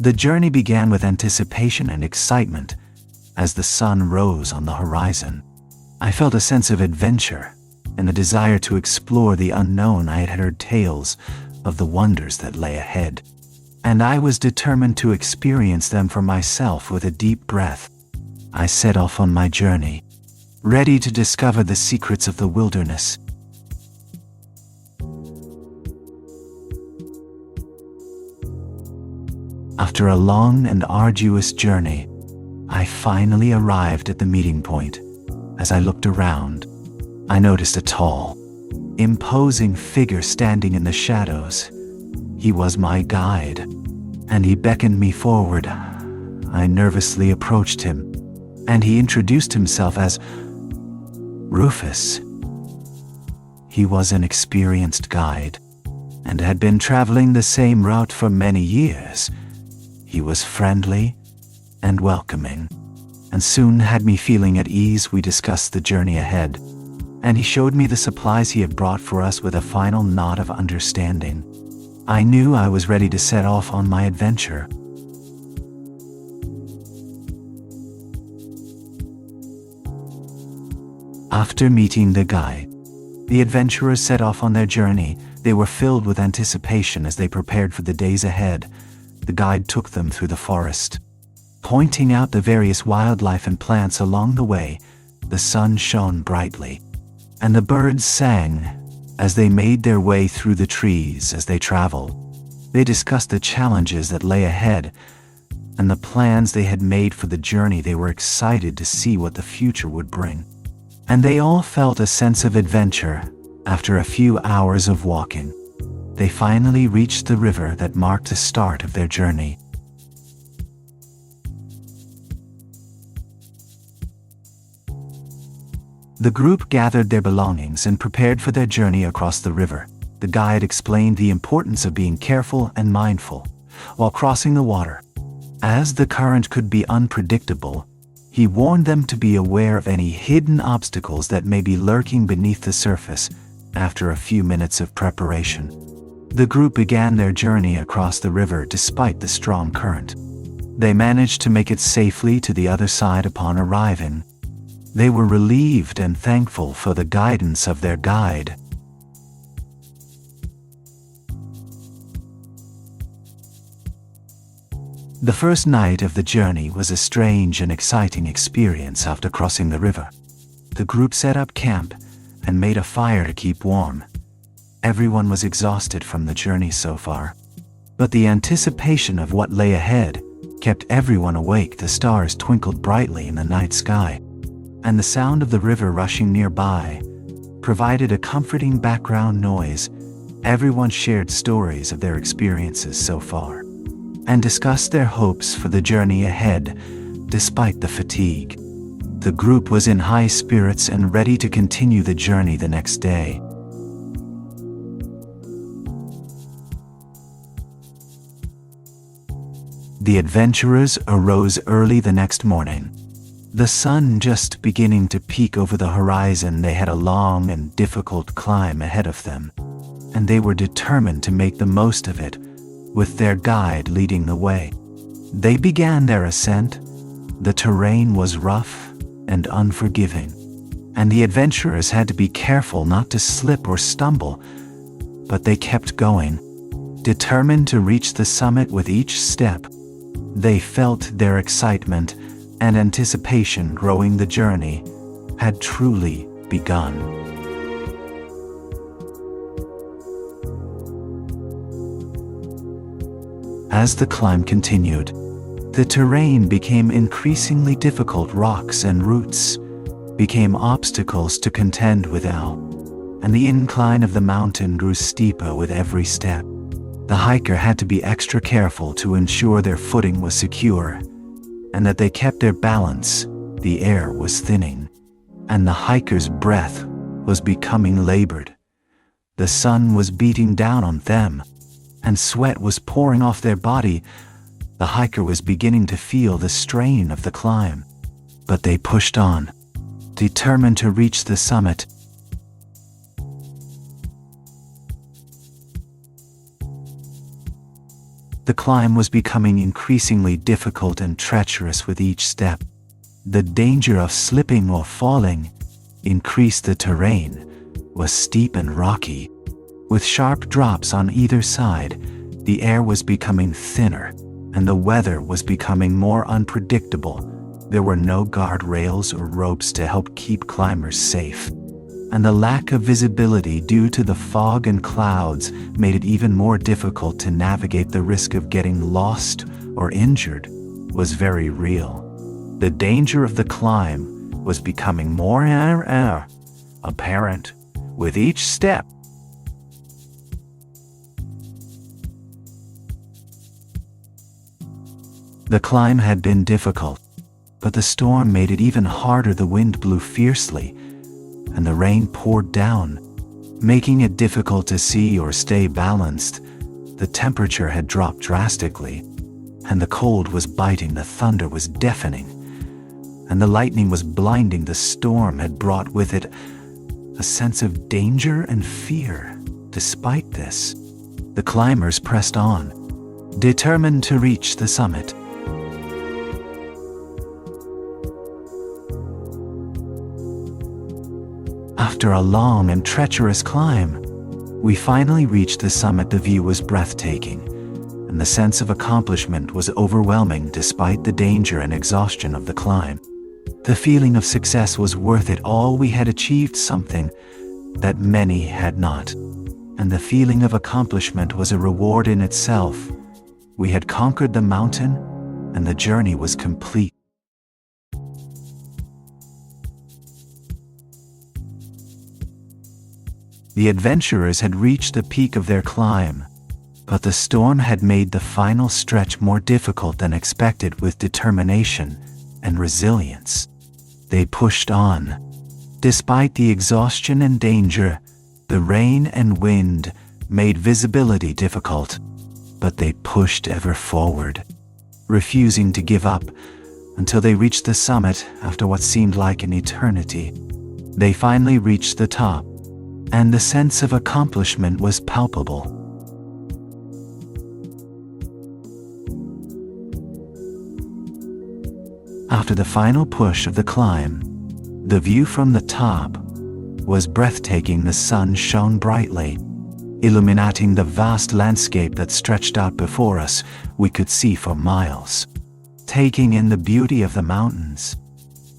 The journey began with anticipation and excitement as the sun rose on the horizon. I felt a sense of adventure and a desire to explore the unknown. I had heard tales of the wonders that lay ahead, and I was determined to experience them for myself. With a deep breath, I set off on my journey, ready to discover the secrets of the wilderness. After a long and arduous journey, I finally arrived at the meeting point. As I looked around, I noticed a tall, imposing figure standing in the shadows. He was my guide, and he beckoned me forward. I nervously approached him, and he introduced himself as Rufus. He was an experienced guide, and had been traveling the same route for many years. He was friendly and welcoming, and soon had me feeling at ease. We discussed the journey ahead, and he showed me the supplies he had brought for us with a final nod of understanding. I knew I was ready to set off on my adventure. After meeting the guide, the adventurers set off on their journey. They were filled with anticipation as they prepared for the days ahead. The guide took them through the forest, pointing out the various wildlife and plants along the way. The sun shone brightly, and the birds sang as they made their way through the trees. As they traveled, they discussed the challenges that lay ahead and the plans they had made for the journey. They were excited to see what the future would bring, and they all felt a sense of adventure. After a few hours of walking, they finally reached the river that marked the start of their journey. The group gathered their belongings and prepared for their journey across the river. The guide explained the importance of being careful and mindful while crossing the water, as the current could be unpredictable. He warned them to be aware of any hidden obstacles that may be lurking beneath the surface. After a few minutes of preparation, the group began their journey across the river despite the strong current. They managed to make it safely to the other side. Upon arriving, they were relieved and thankful for the guidance of their guide. The first night of the journey was a strange and exciting experience. After crossing the river, the group set up camp and made a fire to keep warm. Everyone was exhausted from the journey so far, but the anticipation of what lay ahead kept everyone awake. The stars twinkled brightly in the night sky, and the sound of the river rushing nearby provided a comforting background noise. Everyone shared stories of their experiences so far and discussed their hopes for the journey ahead. Despite the fatigue, the group was in high spirits and ready to continue the journey the next day. The adventurers arose early the next morning, the sun just beginning to peek over the horizon. They had a long and difficult climb ahead of them, and they were determined to make the most of it, with their guide leading the way. They began their ascent. The terrain was rough and unforgiving, and the adventurers had to be careful not to slip or stumble, but they kept going, determined to reach the summit with each step. They felt their excitement and anticipation growing. The journey had truly begun. As the climb continued, the terrain became increasingly difficult. Rocks and roots became obstacles to contend with, and the incline of the mountain grew steeper with every step. The hiker had to be extra careful to ensure their footing was secure and that they kept their balance. The air was thinning, and the hiker's breath was becoming labored. The sun was beating down on them, and sweat was pouring off their body. The hiker was beginning to feel the strain of the climb, but they pushed on, determined to reach the summit. The climb was becoming increasingly difficult and treacherous with each step. The danger of slipping or falling increased. The terrain was steep and rocky, with sharp drops on either side. The air was becoming thinner, and the weather was becoming more unpredictable. There were no guardrails or ropes to help keep climbers safe, and the lack of visibility due to the fog and clouds made it even more difficult to navigate. The risk of getting lost or injured was very real. The danger of the climb was becoming more apparent with each step. The climb had been difficult, but the storm made it even harder. The wind blew fiercely, and the rain poured down, making it difficult to see or stay balanced. The temperature had dropped drastically, and the cold was biting. The thunder was deafening, and the lightning was blinding. The storm had brought with it a sense of danger and fear. Despite this, the climbers pressed on, determined to reach the summit. After a long and treacherous climb, we finally reached the summit. The view was breathtaking, and the sense of accomplishment was overwhelming. Despite the danger and exhaustion of the climb, the feeling of success was worth it all. We had achieved something that many had not, and the feeling of accomplishment was a reward in itself. We had conquered the mountain, and the journey was complete. The adventurers had reached the peak of their climb, but the storm had made the final stretch more difficult than expected. With determination and resilience, they pushed on. Despite the exhaustion and danger, the rain and wind made visibility difficult, but they pushed ever forward, refusing to give up until they reached the summit. After what seemed like an eternity, they finally reached the top, and the sense of accomplishment was palpable. After the final push of the climb, the view from the top was breathtaking. The sun shone brightly, illuminating the vast landscape that stretched out before us. We could see for miles, taking in the beauty of the mountains,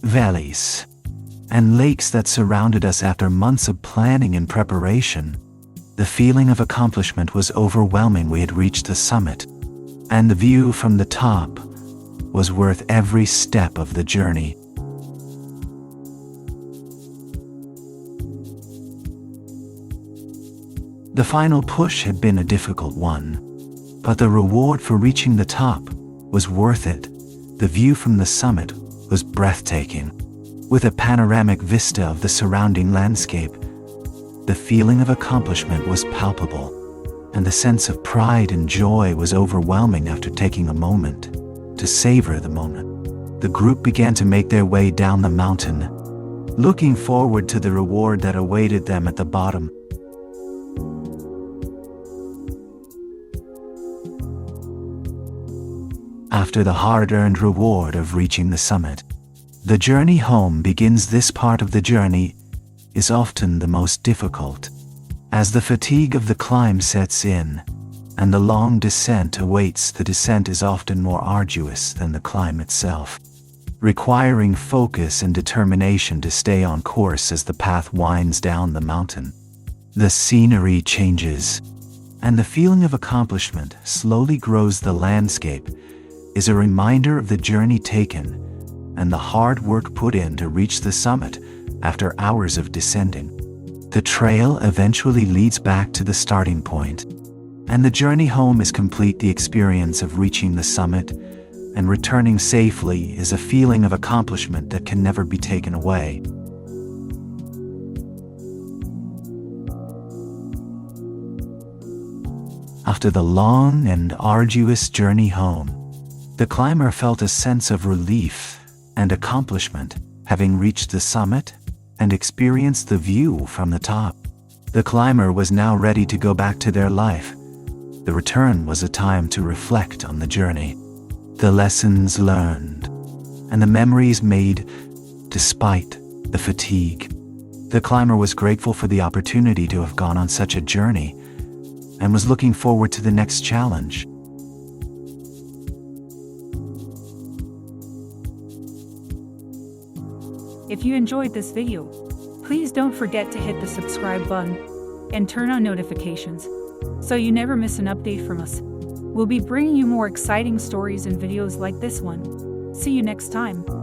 valleys, and lakes that surrounded us. After months of planning and preparation, the feeling of accomplishment was overwhelming. We had reached the summit, and the view from the top was worth every step of the journey. The final push had been a difficult one, but the reward for reaching the top was worth it. The view from the summit was breathtaking, with a panoramic vista of the surrounding landscape. The feeling of accomplishment was palpable, and the sense of pride and joy was overwhelming. After taking a moment to savor the moment, the group began to make their way down the mountain, looking forward to the reward that awaited them at the bottom. After the hard-earned reward of reaching the summit, the journey home begins. This part of the journey is often the most difficult, as the fatigue of the climb sets in, and the long descent awaits. The descent is often more arduous than the climb itself, requiring focus and determination to stay on course as the path winds down the mountain. The scenery changes, and the feeling of accomplishment slowly grows. The landscape is a reminder of the journey taken and the hard work put in to reach the summit. After hours of descending, the trail eventually leads back to the starting point, and the journey home is complete. The experience of reaching the summit and returning safely is a feeling of accomplishment that can never be taken away. After the long and arduous journey home, the climber felt a sense of relief and accomplishment, having reached the summit and experienced the view from the top. The climber was now ready to go back to their life, The return was a time to reflect on the journey, the lessons learned, and the memories made despite the fatigue. The climber was grateful for the opportunity to have gone on such a journey and was looking forward to the next challenge. If you enjoyed this video, please don't forget to hit the subscribe button and turn on notifications so you never miss an update from us. We'll be bringing you more exciting stories and videos like this one. See you next time.